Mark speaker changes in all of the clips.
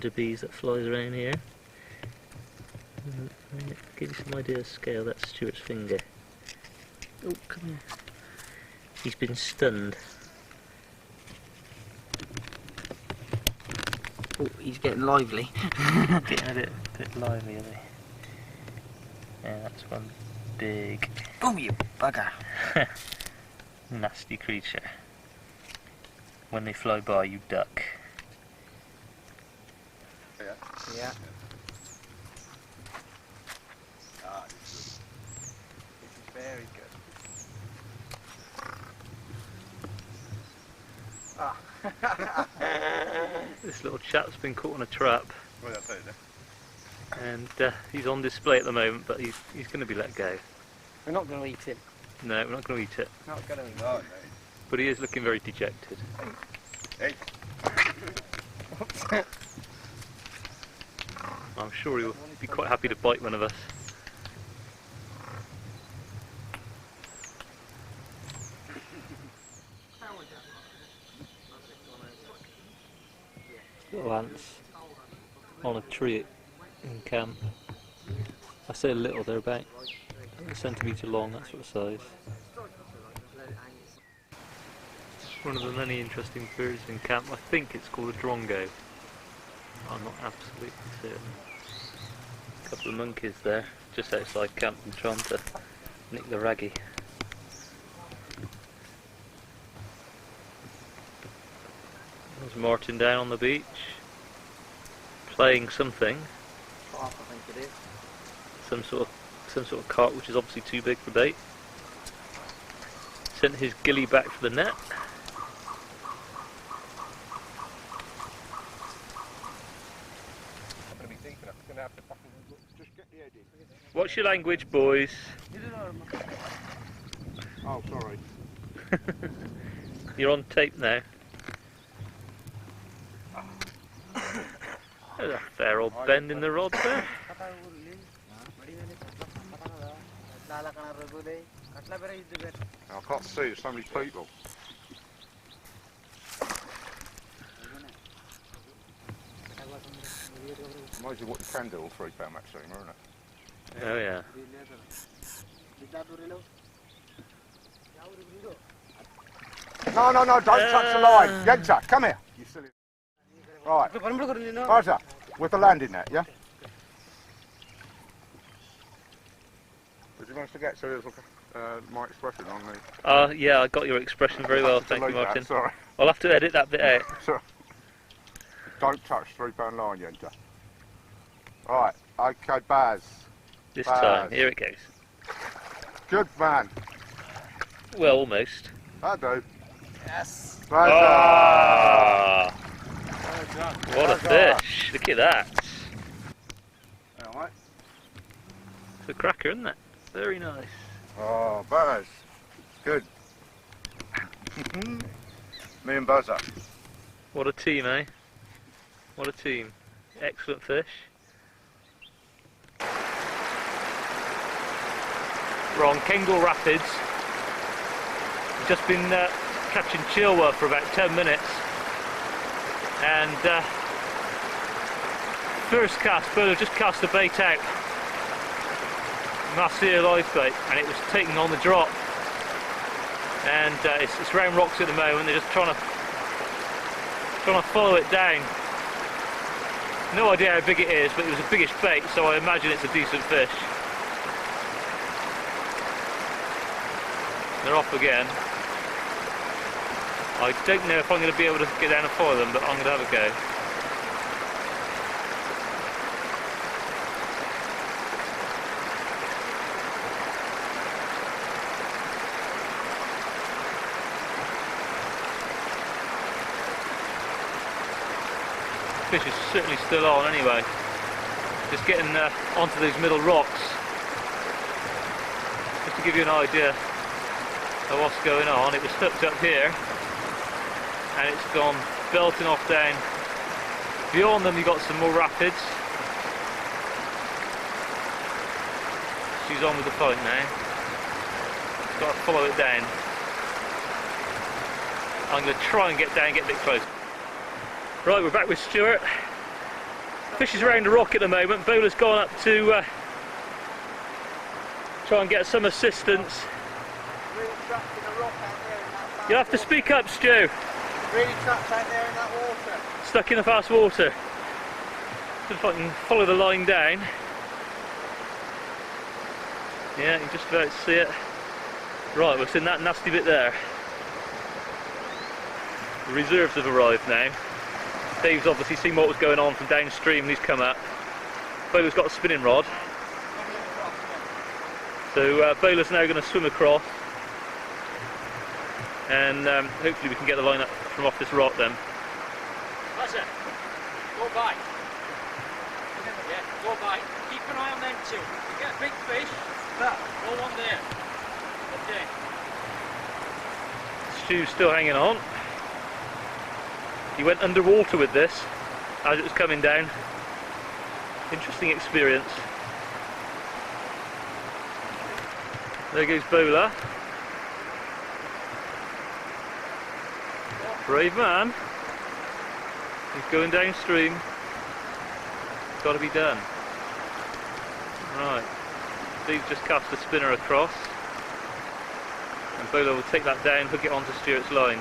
Speaker 1: carpenter bees that flies around here. Give you some idea of scale, that's Stuart's finger. Oh, come here. He's been stunned.
Speaker 2: Oh, he's getting lively.
Speaker 1: Getting a bit lively, is he? Yeah, that's one big...
Speaker 2: Oh, you bugger!
Speaker 1: nasty creature. When they fly by, you duck.
Speaker 2: Yeah.
Speaker 3: Ah, this is very good. Ah.
Speaker 1: This little chap's been caught on a trap.
Speaker 3: Well, that's it,
Speaker 1: And he's on display at the moment, but he's going to be let go.
Speaker 2: We're not going to eat him.
Speaker 1: No, we're not going to eat it.
Speaker 2: Not going to eat
Speaker 3: no,
Speaker 2: him.
Speaker 1: But he is looking very dejected.
Speaker 3: Hey.
Speaker 1: I'm sure he'll be quite happy to bite one of us. Little ants on a tree in camp. I say little, they're about a centimetre long, that sort of size. One of the many interesting birds in camp. I think it's called a drongo. I'm not absolutely certain. A couple of monkeys there, just outside camp, and trying to nick the raggy. There's Martin down on the beach, playing something.
Speaker 2: I think it is.
Speaker 1: Some sort of carp, which is obviously too big for bait. Sent his gilly back for the net. What's your language, boys?
Speaker 3: Oh, sorry.
Speaker 1: You're on tape now. There's a fair old bend in the rod there.
Speaker 3: I can't see, there's so many people. Amazing what you can do on £3 Maxima, isn't it?
Speaker 1: Oh yeah.
Speaker 3: No, don't touch the line. Yenta, come here. You silly. Right. Roger, with the landing net, yeah? Did you manage to get to my expression on the...
Speaker 1: Yeah, I got your expression very well, thank you, Martin.
Speaker 3: Sorry.
Speaker 1: I'll have to edit that bit out.
Speaker 3: Sorry. Don't touch £3 line, Yenta. Right, okay, Baz.
Speaker 1: This time, here it goes.
Speaker 3: Good man.
Speaker 1: Well, almost.
Speaker 3: I do.
Speaker 2: Yes.
Speaker 1: Ah! What a fish! Look at that.
Speaker 3: Alright.
Speaker 1: It's a cracker, isn't it? Very nice.
Speaker 3: Oh, Baz. Good. Me and Buzzer.
Speaker 1: What a team, eh? What a team. Excellent fish. We're on Kendall Rapids. We've just been catching chilwa for about 10 minutes. And first cast, Bert just cast the bait out. Mahseer live bait, and it was taking on the drop. And it's round rocks at the moment. They're just trying to follow it down. No idea how big it is, but it was a biggish bait, so I imagine it's a decent fish. They're off again. I don't know if I'm going to be able to get down and follow them, but I'm going to have a go. Fish is certainly still on anyway. Just getting onto these middle rocks. Just to give you an idea of what's going on, it was hooked up here and it's gone belting off down. Beyond them you've got some more rapids. She's on with the point now. Got to follow it down. I'm going to try and get down, get a bit closer. Right, we're back with Stuart. Fish is around the rock at the moment. Bowler's gone up to try and get some assistance.
Speaker 2: Really trapped in the rock out there in that fast
Speaker 1: You'll have to
Speaker 2: water.
Speaker 1: speak up, Stu.
Speaker 2: Really trapped out there in that water.
Speaker 1: Stuck in the fast water. See if I can follow the line down. Yeah, you can just about see it. Right, we're in that nasty bit there. The reserves have arrived now. Dave's obviously seen what was going on from downstream and he's come up. Bowler's got a spinning rod. So Bowler's now going to swim across. And hopefully we can get the line up from off this rock then.
Speaker 4: Listen, go by. Yeah, go by. Keep an eye on them too. You get a big fish, roll one there. Okay.
Speaker 1: Stu's still hanging on. He went underwater with this as it was coming down. Interesting experience. There goes Bowler. Brave man. He's going downstream. It's got to be done. Right. Steve's just cast the spinner across. And Bowler will take that down, hook it onto Stuart's line.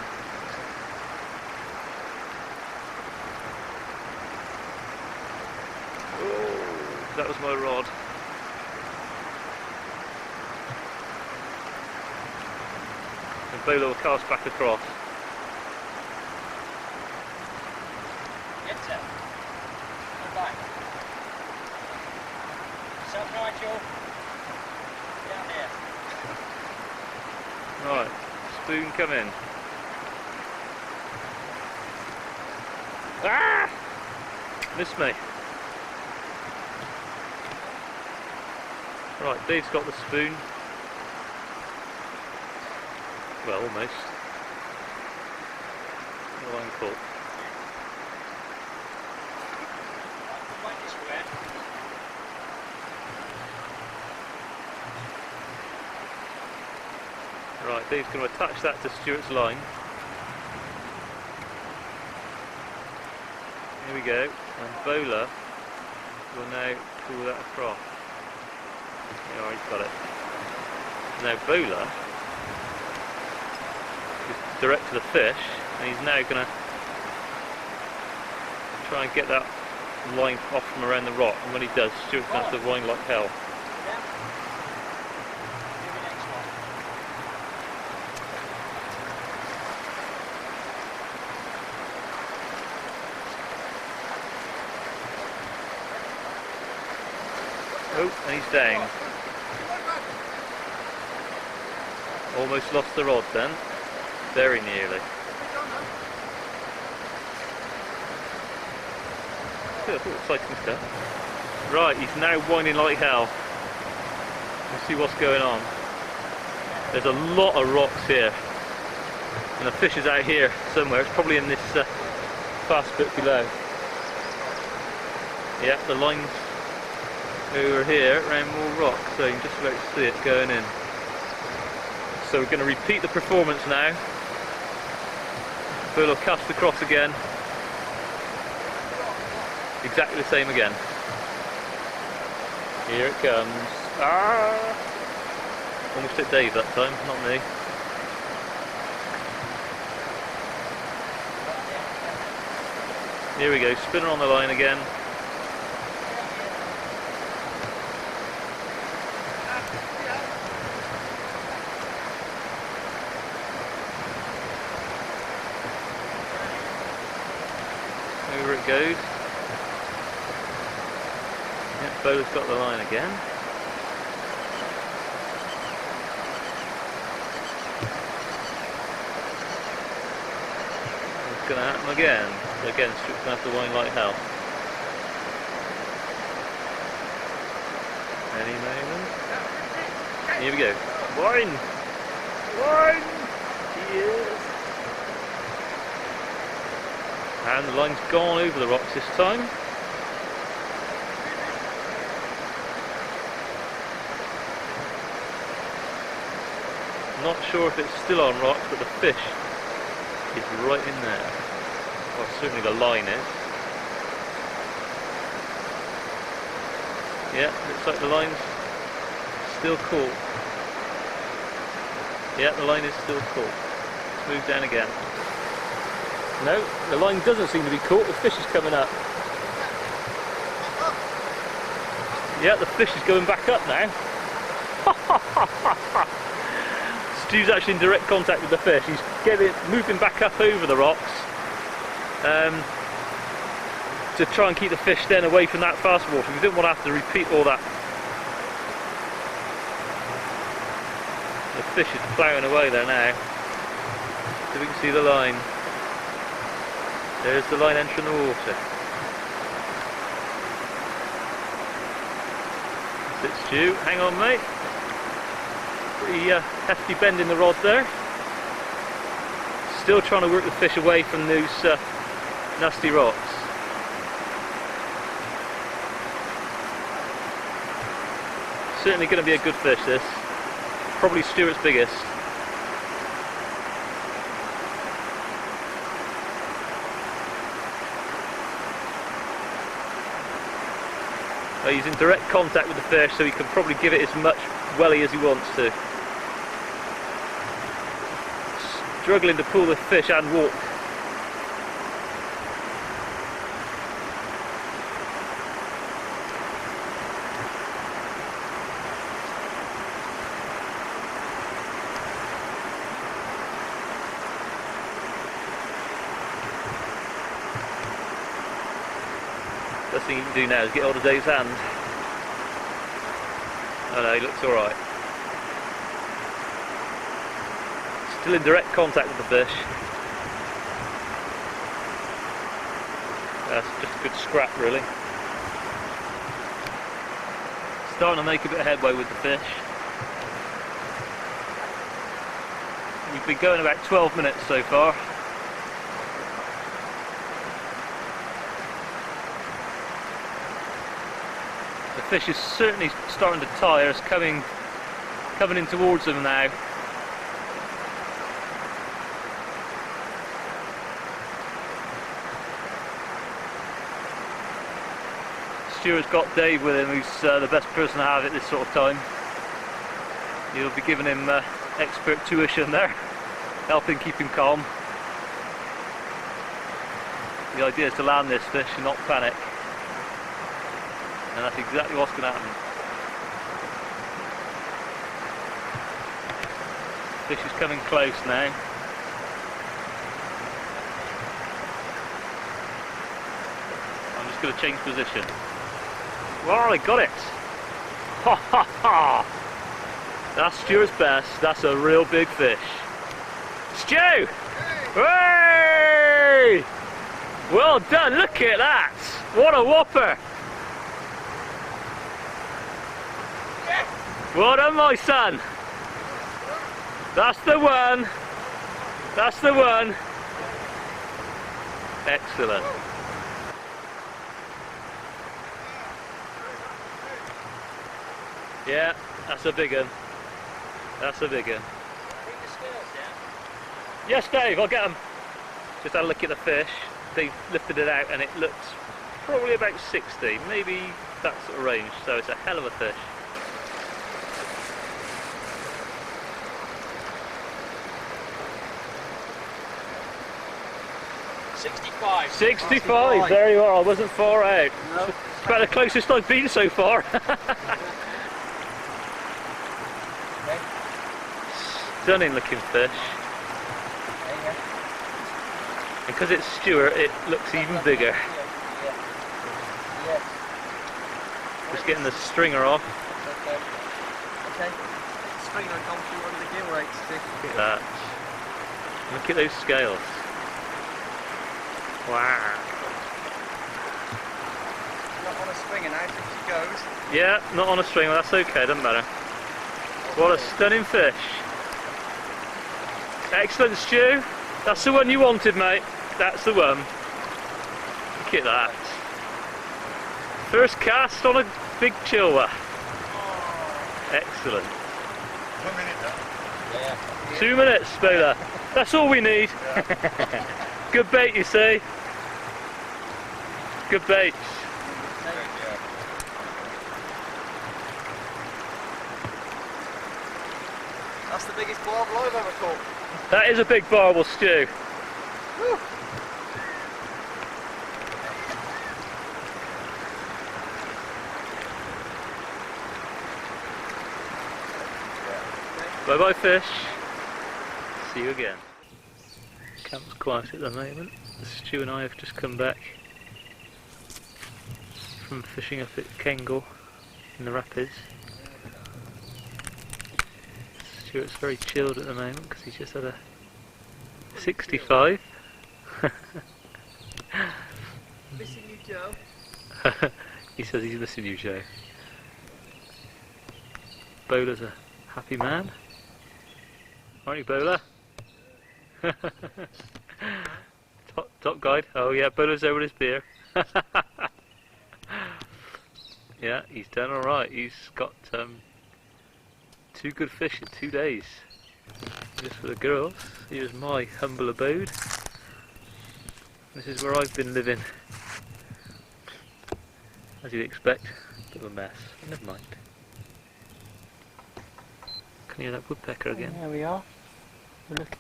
Speaker 1: Oh, that was my rod. And Bowler will cast back across.
Speaker 4: Get set. Go by. Yourself right, Joe. Down there.
Speaker 1: Right, spoon come in. Ah! Missed me. Right, Dave's got the spoon. Well, almost. The line caught.
Speaker 4: Right this way.
Speaker 1: Right, Dave's going to attach that to Stuart's line. Here we go, and Bowler will now pull that across. Yeah, he's got it. Now Bowler is direct to the fish, and he's now going to try and get that line off from around the rock, and when he does, Stuart's going to have to wind like hell.
Speaker 4: Yeah. Maybe next one.
Speaker 1: Oh, and he's down. Almost lost the rod then. Very nearly. Good, exciting stuff. Right, he's now winding like hell. Let's see what's going on. There's a lot of rocks here. And the fish is out here somewhere. It's probably in this fast bit below. Yeah, the line's over here around more rocks, so you can just about see it going in. So we're going to repeat the performance now. Bowler cast across again. Exactly the same again. Here it comes. Ah! Almost hit Dave that time, not me. Here we go, spinner on the line again. Over it goes. Yep, Bowler's got the line again. It's going to happen again. So again, Stuart's going to have to wind like hell. Any moment. Here we go. Wind! Wind! Yes! And the line's gone over the rocks this time. Not sure if it's still on rocks, but the fish is right in there. Well, certainly the line is. Yeah, looks like the line's still caught. Yeah, the line is still caught. Let's move down again. No, the line doesn't seem to be caught. The fish is coming up. Yeah, the fish is going back up now. Stu's actually in direct contact with the fish. He's moving back up over the rocks to try and keep the fish then away from that fast water. We didn't want to have to repeat all that. The fish is ploughing away there now. So we can see the line. There's the line entering the water. That's it, Stu. Hang on, mate. Pretty hefty bend in the rod there. Still trying to work the fish away from those nasty rocks. Certainly going to be a good fish, this. Probably Stuart's biggest. Well, he's in direct contact with the fish, so he can probably give it as much welly as he wants to. Struggling to pull the fish and walk. Best thing you can do now is get hold of Dave's hand. Oh no, he looks alright. Still in direct contact with the fish. That's just a good scrap, really. Starting to make a bit of headway with the fish. We've been going about 12 minutes so far. The fish is certainly starting to tire. It's coming in towards them now. Stuart's got Dave with him, who's the best person to have at this sort of time. You'll be giving him expert tuition there, helping keep him calm. The idea is to land this fish and not panic. And that's exactly what's going to happen. Fish is coming close now. I'm just going to change position. Well, I got it! Ha ha ha! That's Stuart's best. That's a real big fish. Stu! Hey! Well done, look at that! What a whopper! Well done, my son. That's the one. That's the one. Excellent. Yeah, that's a big one. That's a big one. Yes, Dave, I'll get them. Just had a look at the fish. They lifted it out and it looks probably about 60, maybe that sort of range. So it's a hell of a fish.
Speaker 4: 65.
Speaker 1: 65, there you are, I wasn't far out.
Speaker 2: No.
Speaker 1: It's about the closest I've been so far. Stunning looking fish. And because it's Stuart, it looks even bigger. Just getting the stringer off.
Speaker 2: Okay. Stringer comes through one of the gill rates.
Speaker 1: Look at that. Look at those scales. Wow.
Speaker 2: Not on a stringer now, since she goes.
Speaker 1: Yeah, not on a stringer, that's okay, doesn't matter. What a stunning fish. Excellent, Stu. That's the one you wanted, mate. That's the one. Look at that. First cast on a big chilwa. Excellent.
Speaker 3: 1 minute now.
Speaker 2: Yeah.
Speaker 1: 2 minutes, Spoiler. That's all we need. Good bait, you see. Good baits.
Speaker 2: That's the biggest barbel I've ever caught.
Speaker 1: That is a big barbel, Stu.
Speaker 2: Woo.
Speaker 1: Bye bye fish. See you again. Camp's quiet at the moment. Stu and I have just come back from fishing up at Kengle in the rapids. Stuart's very chilled at the moment because he's just had a 65.
Speaker 2: Missing you, Joe.
Speaker 1: He says he's missing you, Joe. Bowler's a happy man. Aren't you, Bowler? top guide. Oh yeah, Bowler's over his beer. Yeah, he's done alright. He's got 2 good fish in 2 days. Just for the girls. Here's my humble abode. This is where I've been living. As you'd expect, a bit of a mess. Never mind. Can you hear that woodpecker again?
Speaker 2: There we are. Look.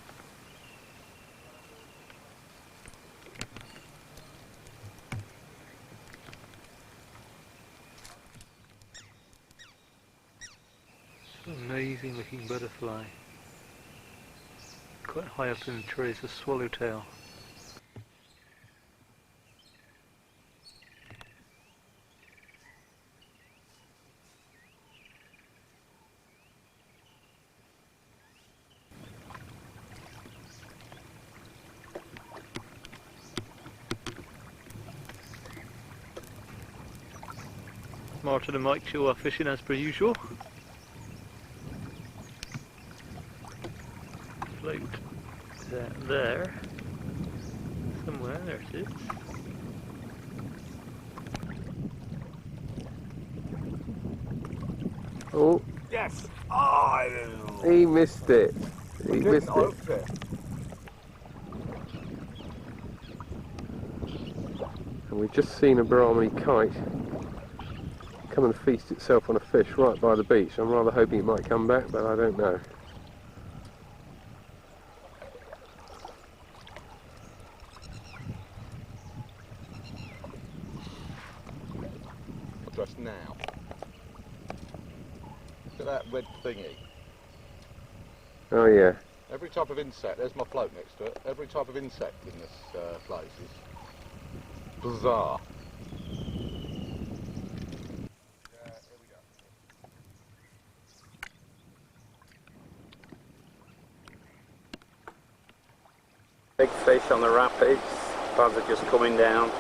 Speaker 1: Amazing looking butterfly. Quite high up in the trees, a swallowtail. Martin and Mike show are fishing as per usual. Float there. Somewhere, there it is.
Speaker 5: Oh,
Speaker 3: Yes. Oh,
Speaker 5: he missed it. He missed it.
Speaker 3: it.
Speaker 5: And we've just seen a Brahminy kite come and feast itself on a fish right by the beach. I'm rather hoping it might come back, but I don't know.
Speaker 3: Just now. Look at that red thingy.
Speaker 5: Oh yeah.
Speaker 3: Every type of insect, there's my float next to it, every type of insect in this place is bizarre. Here we go.
Speaker 6: Big fish on the rapids, buds are just coming down.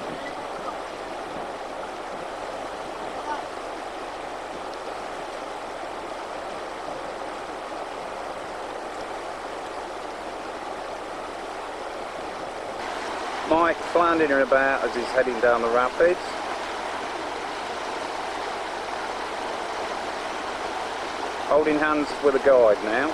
Speaker 6: Mike floundering about as he's heading down the rapids. Holding hands with a guide now.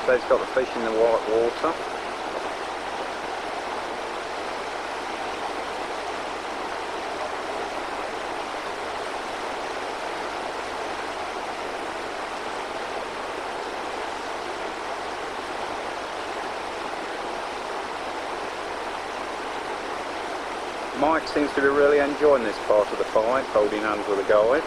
Speaker 6: So he's got the fish in the white water. Mike seems to be really enjoying this part of the fight, holding hands with a guide.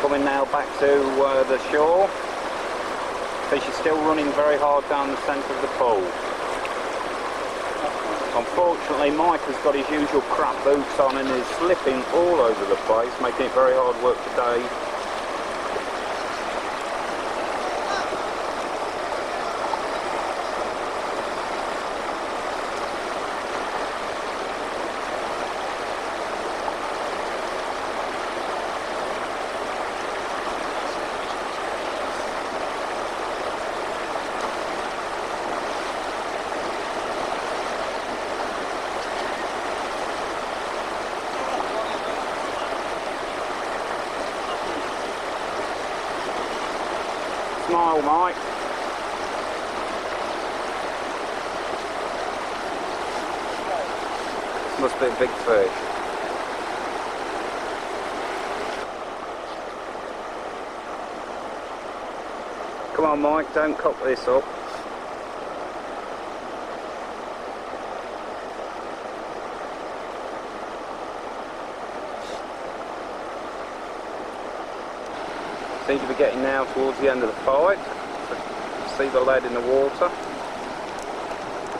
Speaker 6: Coming now back to the shore. Fish is still running very hard down the centre of the pool. Unfortunately, Mike has got his usual crap boots on and is slipping all over the place, making it very hard work today. smile, Mike. This must be a big fish. Come on, Mike, don't cock this up. Seem to be getting now towards the end of the fight. See the lead in the water.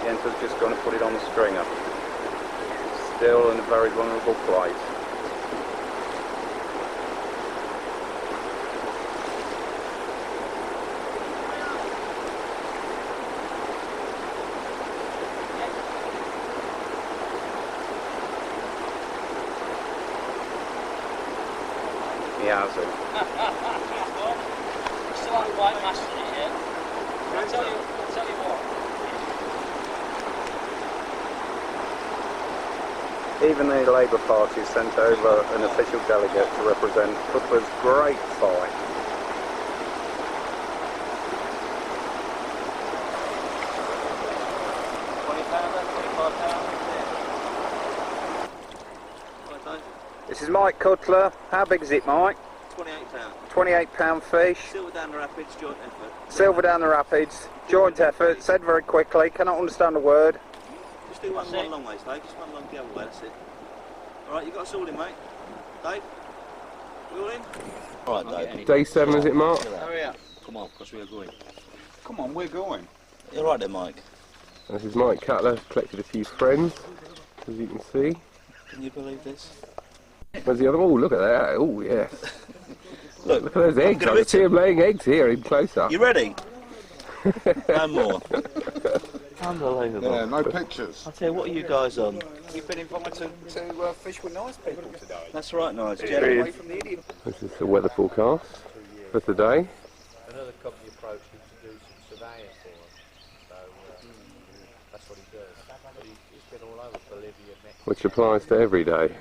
Speaker 6: The enter's just going to put it on the stringer. Still in a very vulnerable place. He has it.
Speaker 4: Still like white Mahseer here. I'll tell you what.
Speaker 6: Even the Labour Party sent over an official delegate to represent Cutler's great fight. This is Mike Cutler. How big is it, Mike?
Speaker 2: £28.
Speaker 6: £28 fish.
Speaker 2: Silver down the rapids, joint effort.
Speaker 6: Silver down the rapids, joint effort, said very quickly, cannot understand a word.
Speaker 2: Just do one long way, Dave. Just one long the other way, that's it. Alright, you got us all in, mate. Dave? We all in?
Speaker 7: Alright, Dave.
Speaker 5: Day 7 is it, Mark?
Speaker 2: Hurry up.
Speaker 7: Come on, because we are going.
Speaker 3: Come on, we're going.
Speaker 7: You're right there, Mike.
Speaker 5: This is Mike Cutler, collected a few friends, as you can see.
Speaker 7: Can you believe this?
Speaker 5: Where's the other one? Oh, look at that. Oh, yes.
Speaker 7: Look,
Speaker 5: Look at those eggs. I can see him laying eggs here in close up.
Speaker 7: You ready? No more.
Speaker 1: Unbelievable.
Speaker 3: Yeah, no pictures.
Speaker 7: I tell you, what are you guys on?
Speaker 3: You've been invited to fish with nice people today.
Speaker 7: That's right, nice.
Speaker 5: Here
Speaker 7: Jerry.
Speaker 5: he
Speaker 3: Away
Speaker 5: is.
Speaker 3: from the idiot.
Speaker 5: This is the weather forecast for today,
Speaker 8: Another company approached him to do some surveying for him, so that's what he does. But he's been all over Bolivia, Mexico.
Speaker 5: which applies to every day.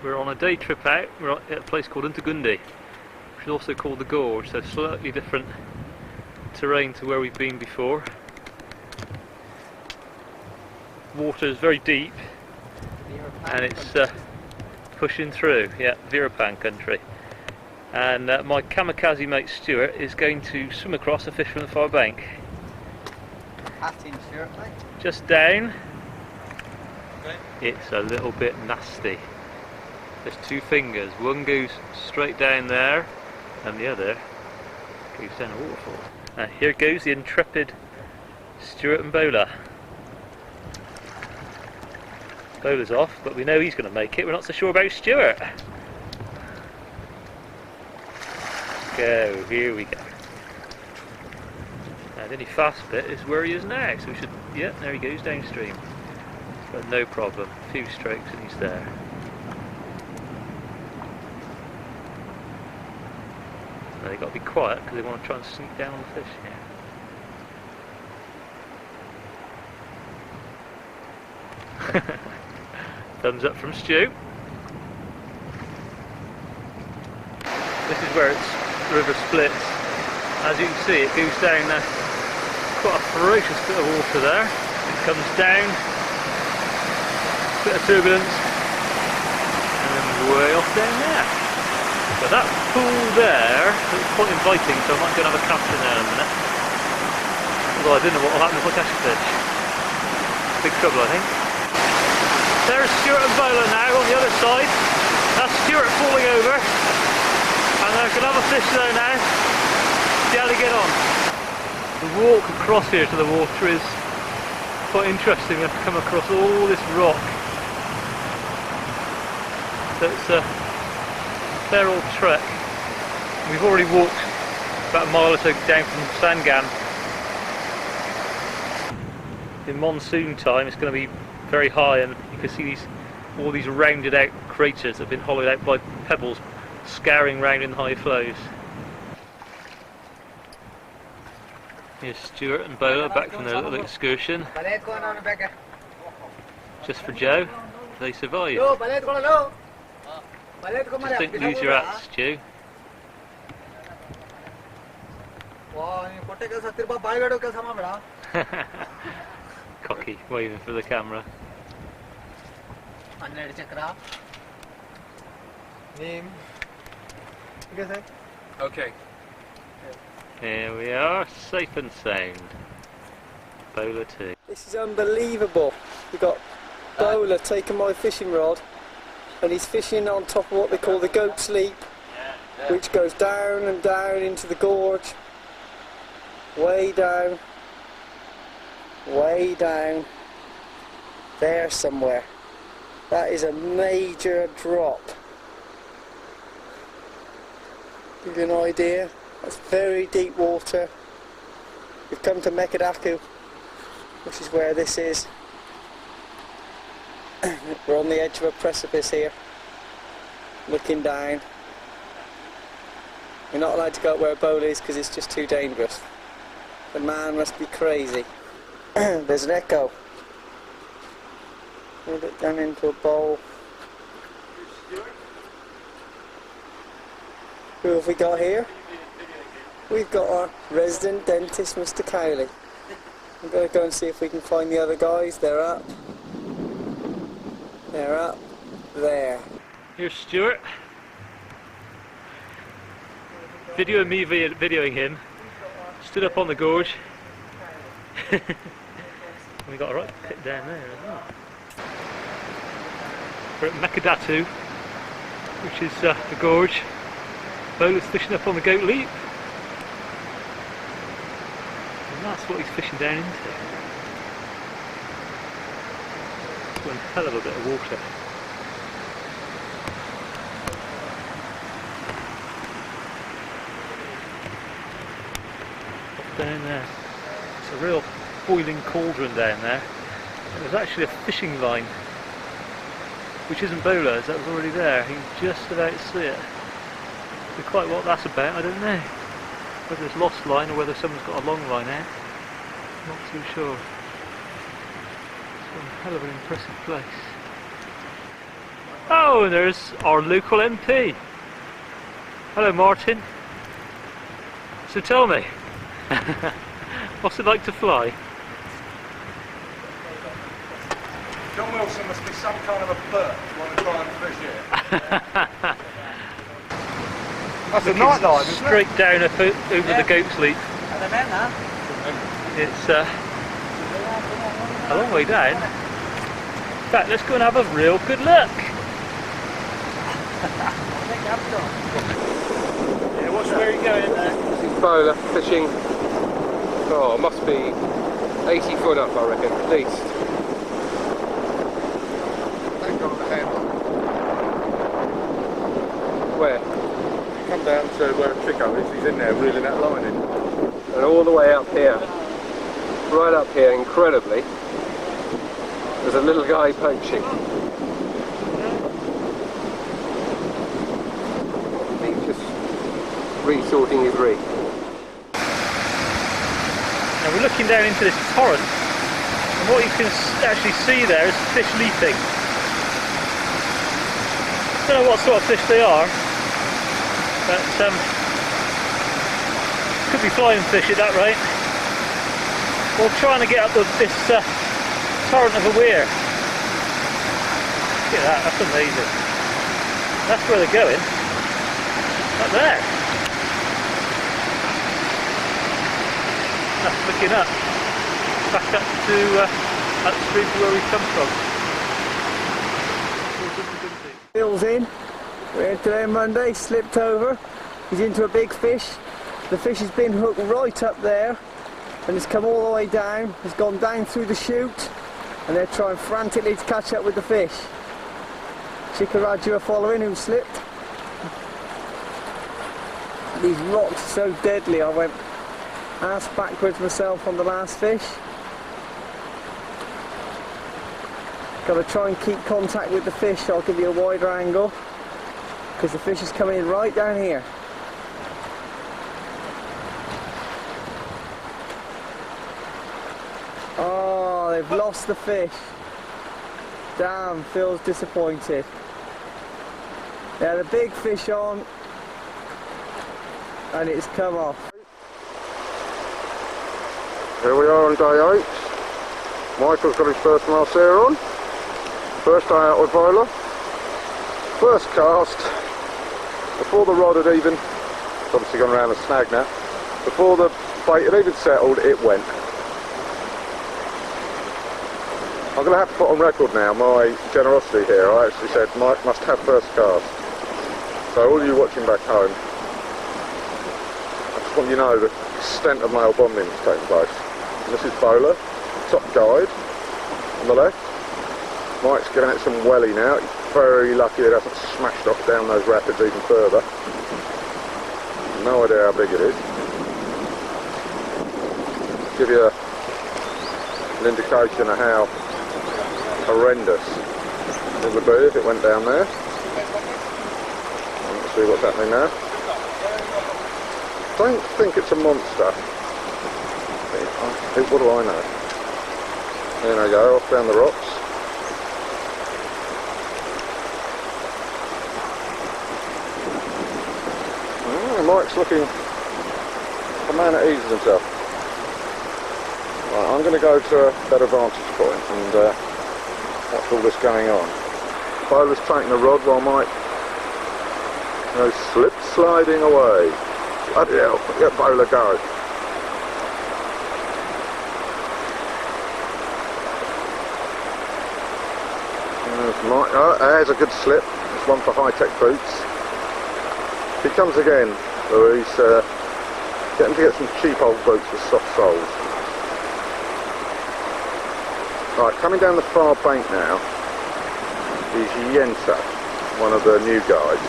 Speaker 1: We're on a day trip out. We're at a place called Untagundi, which is also called the Gorge, so slightly different terrain to where we've been before. Water is very deep and it's pushing through, yeah, Virapan country. And my kamikaze mate Stuart is going to swim across and fish from the far bank.
Speaker 2: Hatting, Stuart, mate.
Speaker 1: Just down, it's a little bit nasty. There's two fingers, one goes straight down there and the other goes down a waterfall. Now here goes the intrepid Stuart and Bowler. Bowler's off, but we know he's going to make it. We're not so sure about Stuart. Go, here we go. Now the only fast bit is where he is now, so we should, yeah, there he goes downstream. But no problem, a few strokes and he's there. Now they've got to be quiet because they want to try and sneak down on the fish here. Thumbs up from Stu. This is where the river splits. As you can see, it goes down quite a ferocious bit of water there. It comes down, bit of turbulence, and then way off down there. But that pool there looks quite inviting, so I might go and have a cast in there in a minute. Although I don't know what will happen if I catch a fish. Big trouble, I think. There's Stuart and Bowler now on the other side. That's Stuart falling over. And they're going to have a fish there now. See how they get on. The walk across here to the water is quite interesting. We have to come across all this rock. So it's a fair old trek. We've already walked about a mile or so down from Sangam. In monsoon time it's going to be very high, and you can see all these rounded out craters that have been hollowed out by pebbles scouring round in high flows. Here's Stuart and Bowler back from their little excursion. Just for Joe, they survived. Just don't lose your hats, Stu. Cocky, waving for the camera.
Speaker 5: Okay.
Speaker 1: Here we are, safe and sound. Bowler 2.
Speaker 9: This is unbelievable. We've got Bowler taking my fishing rod and he's fishing on top of what they call the goat's leap, which goes down and down into the gorge. Way down. Way down. There somewhere. That is a major drop. Give you an idea. That's very deep water. We've come to Mekadaku, which is where this is. We're on the edge of a precipice here, looking down. We're not allowed to go up where a bowl is because it's just too dangerous. The man must be crazy. There's an echo. Hold it down into a bowl. Who have we got here? We've got our resident dentist, Mr. Cowley. I'm going to go and see if we can find the other guys. They're up. They're up there.
Speaker 1: Here's Stuart. Video of me videoing him. Stood up on the gorge. We got a right pit down there as well. We're at Mekadaku, which is the gorge. Bowler's fishing up on the goat leap. And that's what he's fishing down into. It's one hell of a bit of water. Up down there. It's a real boiling cauldron down there. There's actually a fishing line, which isn't Bowler's, that was already there. You can just about see it. But quite what that's about, I don't know. Whether it's lost line or whether someone's got a long line out. Not too sure. It's one hell of an impressive place. Oh, and there's our local MP. Hello, Martin. So tell me, what's it like to fly?
Speaker 3: John Wilson must be some kind of a bird to want to try and fish here. That's a night dive, isn't it?
Speaker 1: Straight down up over the goat's leap. It's a long way down. In fact, let's go and have a real good look.
Speaker 3: Yeah, watch where you're going there.
Speaker 5: This is Bowler fishing. Oh, must be 80 foot up, I reckon, at least.
Speaker 3: They've got the handle.
Speaker 5: Where?
Speaker 3: Come down to where Chico is, he's in there reeling that line in.
Speaker 5: And all the way up here, right up here, incredibly, there's a little guy poaching. He's just resorting his rig.
Speaker 1: Now we're looking down into this torrent, and what you can actually see there is fish leaping. Don't know what sort of fish they are, but could be flying fish at that rate. We're trying to get up this torrent of a weir. Look at that, that's amazing. That's where they're going. Up there. That's looking up. Back up to upstream to where we come from.
Speaker 9: Bill's in. We're here today Monday, slipped over. He's into a big fish. The fish has been hooked right up there and it's come all the way down. It's gone down through the chute and they're trying frantically to catch up with the fish. Chikaraju are following, who slipped. These rocks are so deadly, I went ass backwards myself on the last fish. Got to try and keep contact with the fish, so I'll give you a wider angle because the fish is coming in right down here. Oh, they've lost the fish. Damn, Phil's disappointed. They had a big fish on and it's come off.
Speaker 3: Here we are on day 8. Michael's got his first Mahseer on. First day out with Viola. First cast. Before the rod had even, it's obviously gone around the snag now. Before the bait had even settled, it went. I'm going to have to put on record now my generosity here. I actually said Mike must have first cast. So all you watching back home, I just want you to know the extent of male bonding that's taking place. And this is Bowler, top guide on the left. Mike's giving it some welly now. He's very lucky it hasn't smashed off down those rapids even further. No idea how big it is. Give you an indication of how horrendous it would be if it went down there. Let's see what's happening now. Don't think it's a monster. What do I know? There I go, off down the rocks. Mike's looking a man at ease with himself. Right, I'm going to go to a better vantage point and watch all this going on. Bowler's taking the rod while Mike goes slip sliding away. Bloody hell, let Bowler go. There's Mike. Oh, there's a good slip. It's one for high-tech boots. He comes again. So he's getting to get some cheap old boots with soft soles. Right, coming down the far bank now is Yenta, one of the new guys.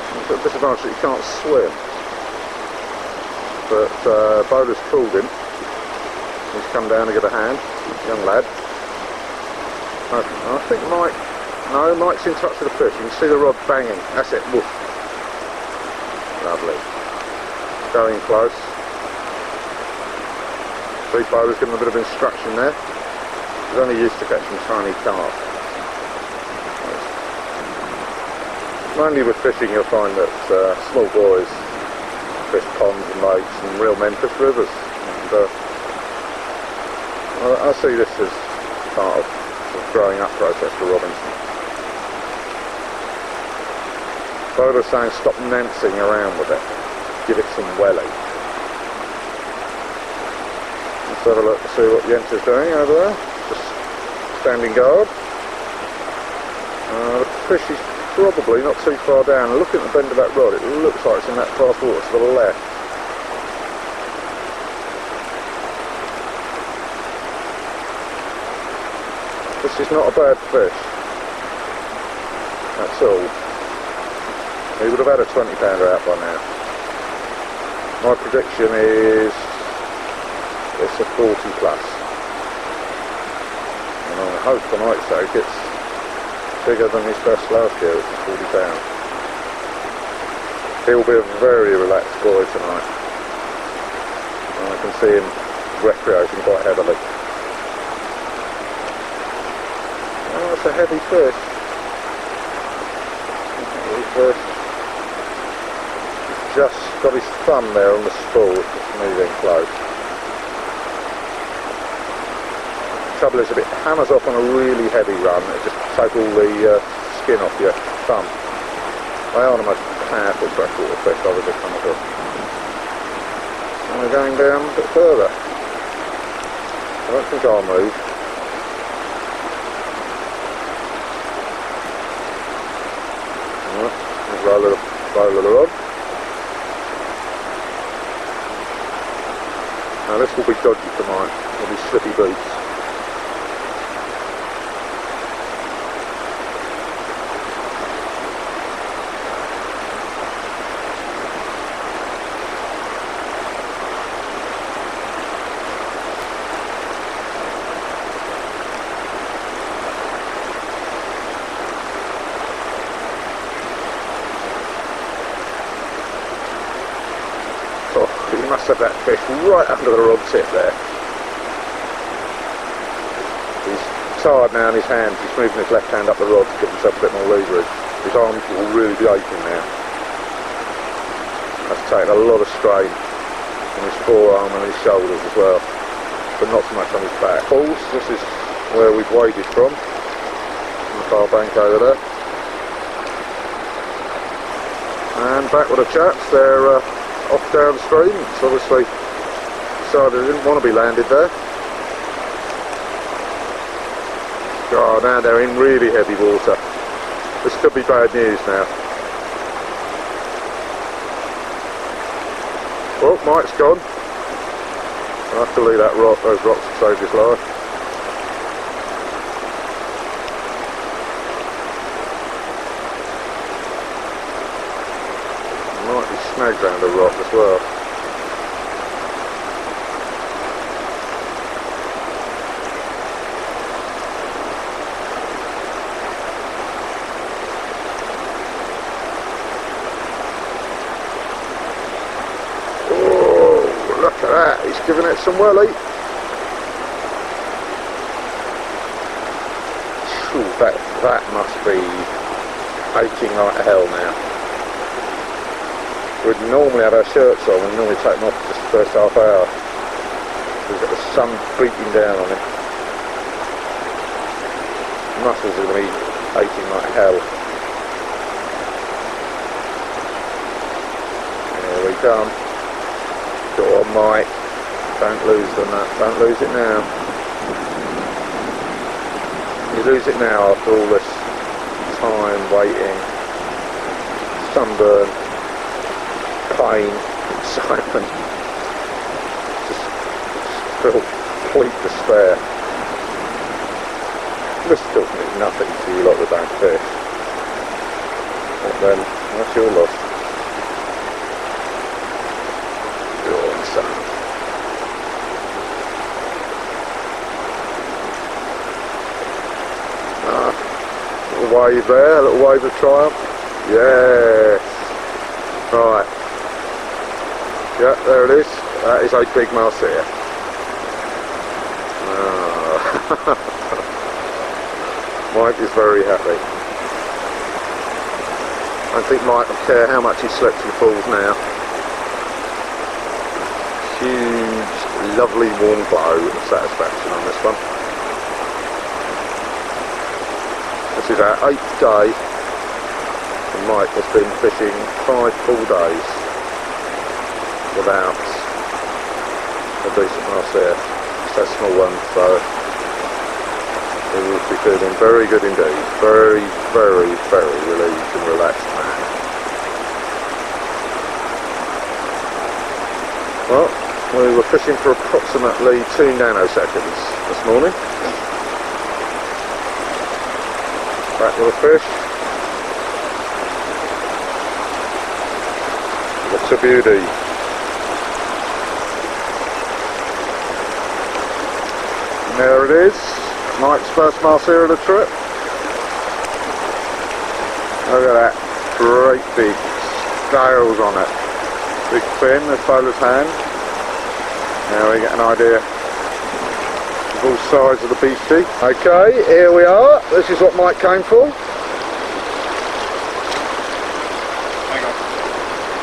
Speaker 3: He's got a disadvantage that he can't swim. But Bowler's fooled him. He's come down to get a hand, young lad. I think Mike's in touch with the fish. You can see the rod banging. That's it, woof. Lovely. Going close. See, Bowler's given a bit of instruction there. He's only used to catching tiny carp. Mainly with fishing you'll find that small boys fish ponds and lakes and real men fish rivers. And I see this as part of the growing up process for Robinson. Bowler's saying stop nancing around with it, give it some welly. Let's have a look to see what Yente's doing over there, just standing guard. The fish is probably not too far down. Looking at the bend of that rod, it looks like it's in that fast water to the left. This is not a bad fish, that's all. He would have had a 20-pounder out by now. My prediction is it's a 40 plus. And I hope for Mike's sake it's bigger than his best last year, which is 40 pounds. He'll be a very relaxed boy tonight. And I can see him recreating quite heavily. Oh, it's a heavy fish. Heavy fish. Just got his thumb there on the spool, it's moving close. Trouble is if it hammers off on a really heavy run, it just takes all the skin off your thumb. They are the most powerful freshwater fish I've ever come across. And we're going down a bit further. I don't think I'll move. Alright, roll of the rod. Now this will be dodgy for mine, it'll be slippy boots. Have that fish right under the rod tip there. He's tired now in his hands, he's moving his left hand up the rod to give himself a bit more leverage. His arms will really be aching now. That's taken a lot of strain. on his forearm and his shoulders as well, but not so much on his back. Balls, this is where we've waded from the far bank over there. And back with the chaps, they're off downstream. It's obviously decided they didn't want to be landed there. Oh, now they're in really heavy water. This could be bad news now. Well, Mike's gone. I'll have to leave that rock, those rocks to save his life. Might be snagged around a rock as well. Giving it some welly. Ooh, that must be aching like hell now. We'd normally have our shirts on and normally take them off just the first half hour. We've got the sun beating down on it. Muscles are going to be aching like hell. Here we come. Go on, Mike. Don't lose them, don't lose it now. You lose it now after all this time waiting, sunburn, pain, excitement. Just feel complete despair. This still means nothing to you lot that don't fish. But then, that's your loss. Go on, son. Wave there, a little wave of triumph. Yes. Right. Yeah, there it is. That is a big Mahseer. Mike is very happy. I don't think Mike will care how much he slips and falls now. Huge, lovely warm glow of satisfaction on this one. This is our 8th day, and Mike has been fishing 5 full days without a decent Mahseer. It's that small one, so he will be feeling very good indeed. Very, very, very relieved and relaxed man. Well, we were fishing for approximately 2 nanoseconds this morning. Back with a fish. What's a beauty. And there it is. Mike's first Mahseer of the trip. Look at that. Great big scales on it. Big fin, the bowler's hand. Now we get an idea all sides of the beastie. Okay, here we are. This is what Mike came for. Hang on.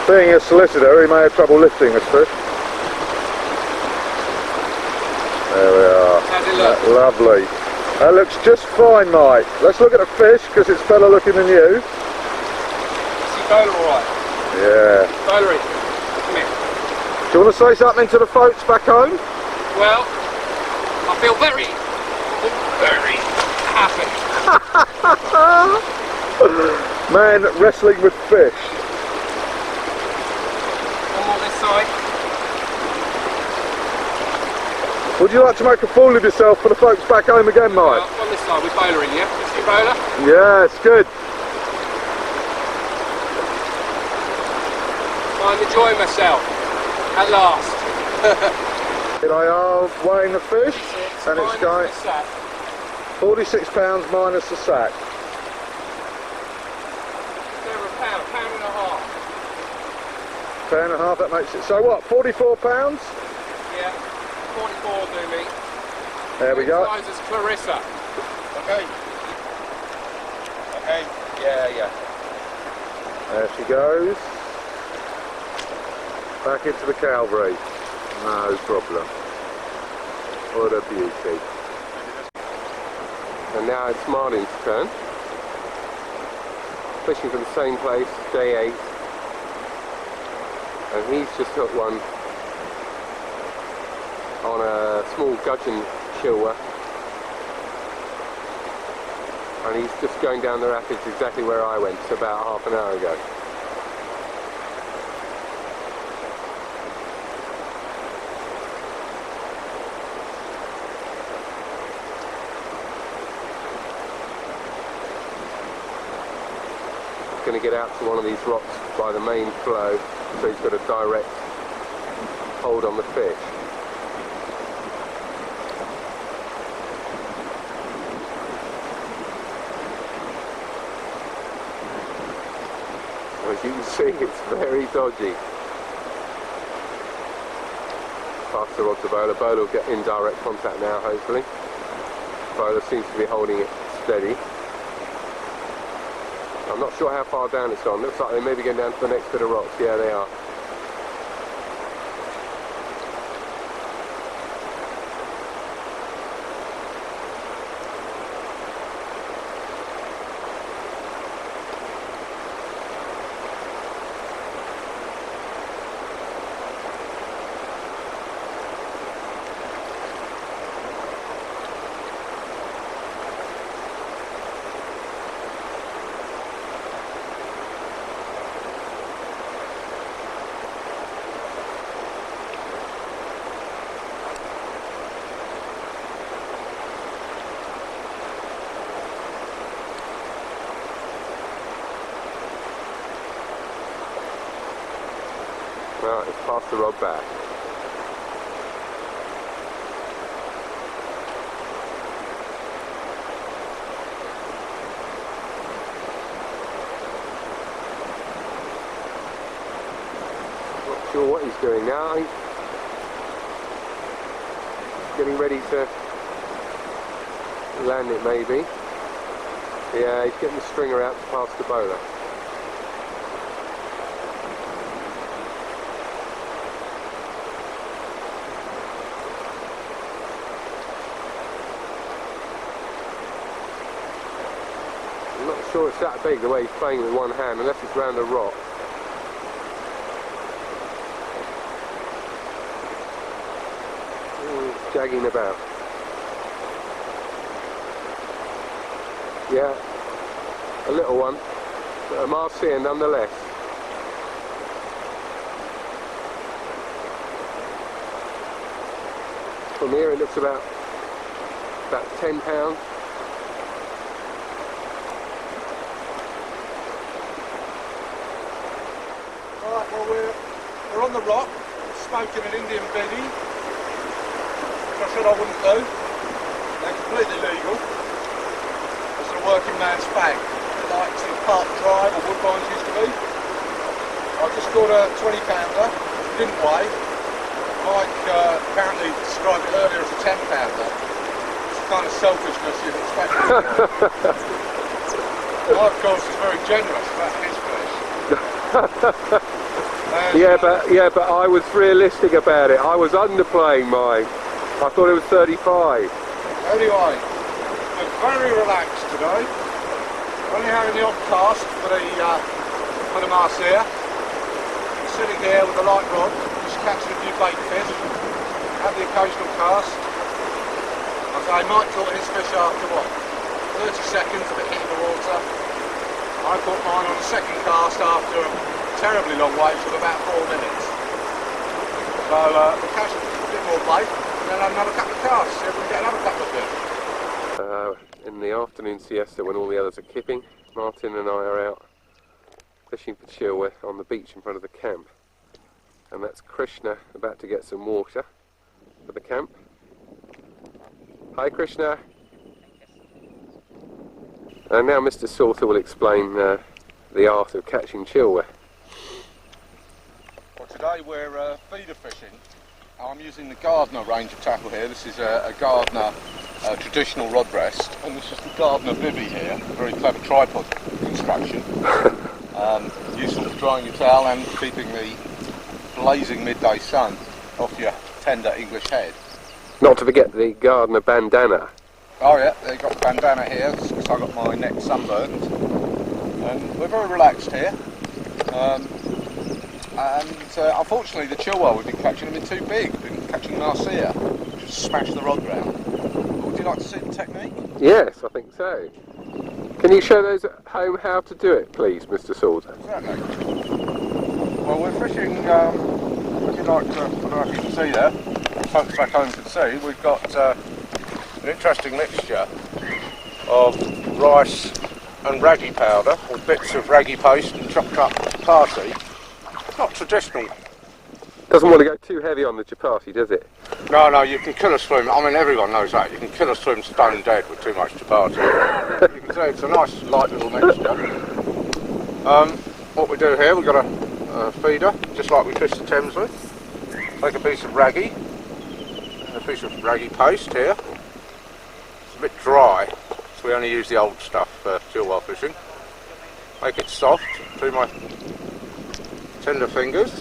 Speaker 3: Being a solicitor, he may have trouble lifting this fish. There we are.
Speaker 5: How's it look?
Speaker 3: Lovely. That looks just fine, Mike. Let's look at the fish because it's better looking than you.
Speaker 5: Is he bowler alright?
Speaker 3: Yeah.
Speaker 5: Bowlery, come here.
Speaker 3: Do you want to say something to the folks back home?
Speaker 5: Well, I feel very happy.
Speaker 3: Man wrestling with fish.
Speaker 5: One more this side.
Speaker 3: Would you like to make a fool of yourself for the folks back home again, Mike?
Speaker 5: On this side, we're bowlering, yeah? Is he bowler?
Speaker 3: Yeah, it's good.
Speaker 5: I'm enjoying myself. At last.
Speaker 3: Here I are weighing the fish, and it's going £46 minus the sack.
Speaker 5: Over a pound, pound and a half.
Speaker 3: £1.5 pound, that makes it, so what, £44?
Speaker 5: Yeah, 44 will do me.
Speaker 3: There we go.
Speaker 5: Size is Clarissa.
Speaker 8: Okay. Okay. Yeah.
Speaker 3: There she goes. Back into the Cauvery.
Speaker 5: No problem. What a beauty. And now it's Martin's turn. Fishing from the same place, day 8. And he's just got one on a small gudgeon chilwer. And he's just going down the rapids exactly where I went about half an hour ago. Going to get out to one of these rocks by the main flow, so he's got a direct hold on the fish. As you can see, it's very dodgy. Past the rod to Bowler. Bowler will get in direct contact now, hopefully. Bowler seems to be holding it steady. I'm not sure how far down it's gone. Looks like they may be going down to the next bit of rocks. Yeah, they are. Well, it's passed the rod back. Not sure what he's doing now. He's getting ready to land it, maybe. Yeah, he's getting the stringer out to pass the bowler. I'm not sure it's that big the way he's playing with one hand, unless it's round a rock. It's jagging about. Yeah, a little one, but a Mahseer nonetheless. From here it looks about 10 pounds.
Speaker 10: Right, well we're on the rock, smoking an Indian beddie, which I said I wouldn't do. They're completely legal. It's a working man's fag, like sort of Park Drive or Woodbines used to be. I just got a 20 pounder, didn't weigh. Mike apparently described it earlier as a 10 pounder. It's the kind of selfishness you'd expect. Mike, of course, is very generous about his fish.
Speaker 5: Yeah, but I was realistic about it. I was underplaying mine. I thought it was 35.
Speaker 10: Anyway, we're very relaxed today. Only having the odd cast for the Mahseer. Sitting here with a light rod, just catching a few bait fish. Have the occasional cast. As I might caught his fish after what? 30 seconds of it hitting the water. I caught mine on a second cast after a terribly long wait of about 4 minutes. So we'll catch a bit more bait and then have another couple of casts, see if we can get another couple of fish.
Speaker 5: In the afternoon siesta, when all the others are kipping, Martin and I are out fishing for chilwer on the beach in front of the camp. And that's Krishna about to get some water for the camp. Hi Krishna. And now Mr. Salter will explain the art of catching chilwer.
Speaker 10: Well, today we're feeder fishing. I'm using the Gardner range of tackle here. This is a Gardner traditional rod rest, and this is the Gardner bivvy here, a very clever tripod construction. Useful for drying your towel and keeping the blazing midday sun off your tender English head.
Speaker 5: Not to forget the gardener bandana.
Speaker 10: Oh yeah, they got the bandana here because I got my neck sunburned. And we're very relaxed here. Unfortunately the chilwell we've been catching have been too big. We've been catching Mahseer, just smash the rod round. But would you like to see the technique?
Speaker 5: Yes, I think so. Can you show those at home how to do it, please, Mr. Salter?
Speaker 10: Certainly. Well, we're fishing, if you like to, I don't know if you can see there, folks back home can see, we've got an interesting mixture of rice and raggy powder, with bits of raggy paste and chopped up parsley. It's not traditional.
Speaker 5: Doesn't want to go too heavy on the chapati, does it?
Speaker 10: No, you can kill a swim. I mean, everyone knows that. You can kill a swim stone dead with too much chapati. You can see it's a nice, light little mixture. What we do here, we've got a feeder, just like we fish the Thames with. Take a piece of raggy, and a piece of raggy paste here. It's a bit dry, so we only use the old stuff for chilwell fishing. Make it soft through my tender fingers.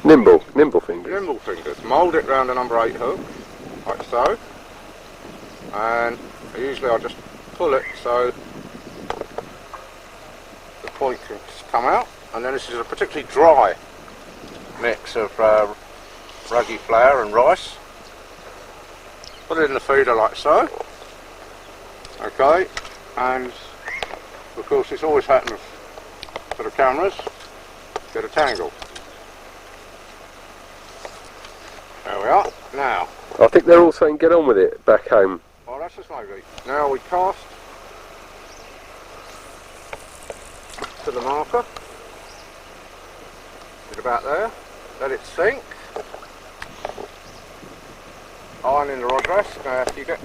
Speaker 5: Nimble fingers.
Speaker 10: Nimble fingers. Mould it round a number 8 hook, like so. And usually I just pull it so the point can just come out. And then this is a particularly dry mix of raggy flour and rice. Put it in the feeder like so. Okay, and of course it's always happens for the cameras, get a tangle. There we are. Now,
Speaker 5: I think they're all saying get on with it back home.
Speaker 10: well, that's just maybe. Now we cast to the marker. Get about there. Let it sink. Iron in the rod rest. Now, if you get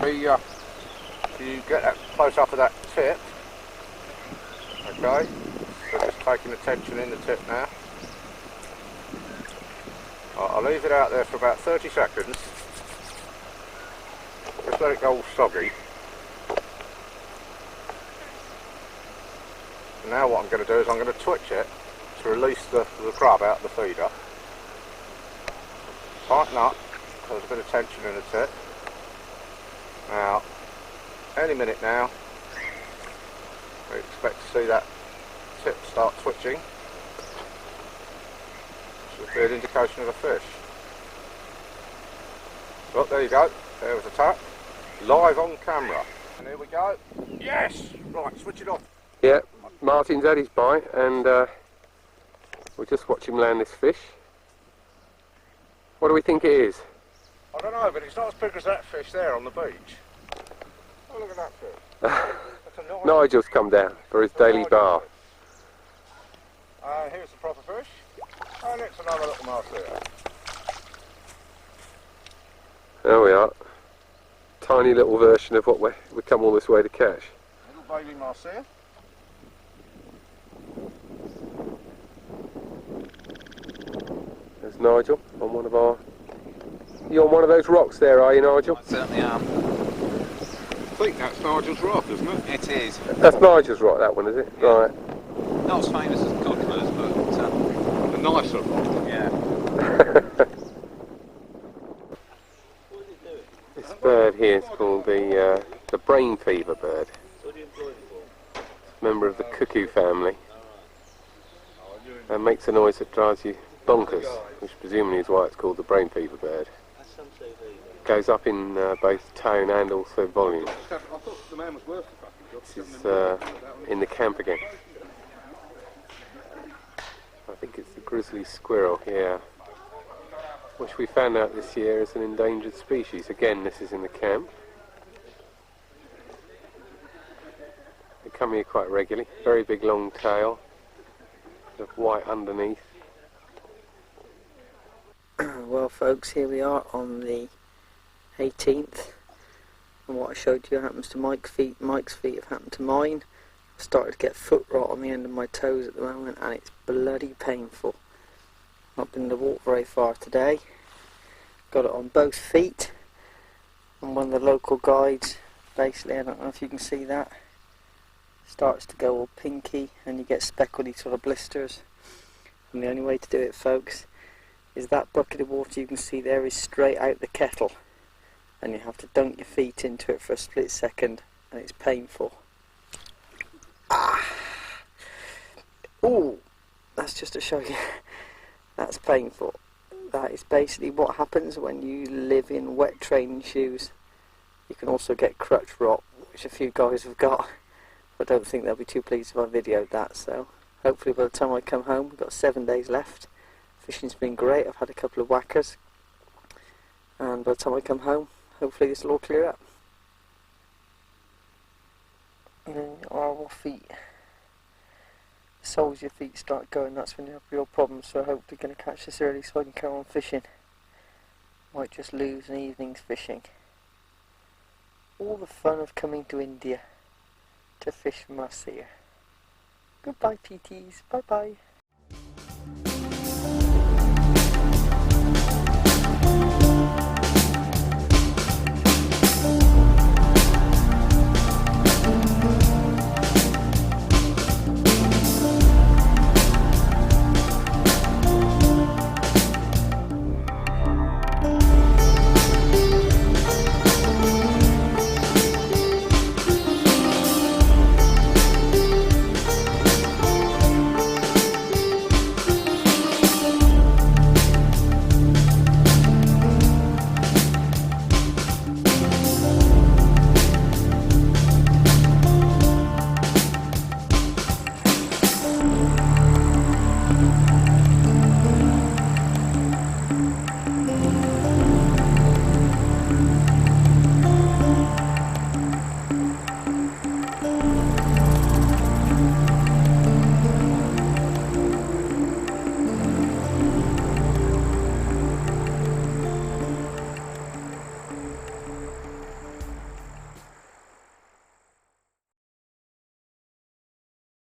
Speaker 10: that close up of that tip. Okay. So just taking the tension in the tip now. I'll leave it out there for about 30 seconds. Just let it go all soggy. And now what I'm going to do is I'm going to twitch it to release the crab out of the feeder. Tighten up, so there's a bit of tension in the tip. Now, any minute now, we expect to see that tip start twitching. Should be an indication of a fish. Well, there you go. There was a tap. Live on camera. And here we go. Yes! Right, switch it off.
Speaker 5: Yeah, Martin's had his bite and we'll just watch him land this fish. What do we think it is?
Speaker 10: I don't know, but it's not as big as that fish there on the beach. Oh, look at that fish. That's a nice
Speaker 5: Nigel's come down for his daily bath.
Speaker 10: And here's the proper fish. And it's another little Mahseer.
Speaker 5: There we are. Tiny little version of what we come all this way to catch.
Speaker 10: Little baby Mahseer.
Speaker 5: There's Nigel on one of our... You're on one of those rocks there, are you, Nigel?
Speaker 6: I certainly am.
Speaker 10: I think that's Nigel's rock, isn't it?
Speaker 6: It is.
Speaker 5: That's Nigel's rock, that one, is it?
Speaker 6: Yeah.
Speaker 5: Right.
Speaker 6: Not as famous as Codler's, but
Speaker 10: A nicer rock.
Speaker 6: yeah.
Speaker 5: This bird here is called the brain fever bird. Member of the cuckoo family. And makes a noise that drives you bonkers, which presumably is why it's called the brain fever bird. Goes up in both tone and also volume. This is in the camp again. I think it's the grizzly squirrel here, which we found out this year is an endangered species. Again, this is in the camp. They come here quite regularly. Very big long tail, sort of white underneath.
Speaker 9: Well folks, here we are on the 18th, and what I showed you happens to Mike's feet have happened to mine. I've started to get foot rot on the end of my toes at the moment, and it's bloody painful. Not been to walk very far today. Got it on both feet, and one of the local guides, basically, I don't know if you can see that, starts to go all pinky and you get speckledy sort of blisters. And the only way to do it, folks, is that bucket of water you can see there is straight out the kettle, and you have to dunk your feet into it for a split second, and it's painful. Oh, that's just to show you. That's painful. That is basically what happens when you live in wet training shoes. You can also get crutch rot, which a few guys have got. I don't think they'll be too pleased if I videoed that, so hopefully by the time I come home, we've got 7 days left. Fishing's been great, I've had a couple of whackers, and by the time I come home, hopefully this will all clear up. And then your feet, the soles of your feet start going, that's when you have real problems, so I hope they're going to catch this early so I can carry on fishing. Might just lose an evening's fishing. All the fun of coming to India to fish Mahseer. Goodbye PTs, bye bye.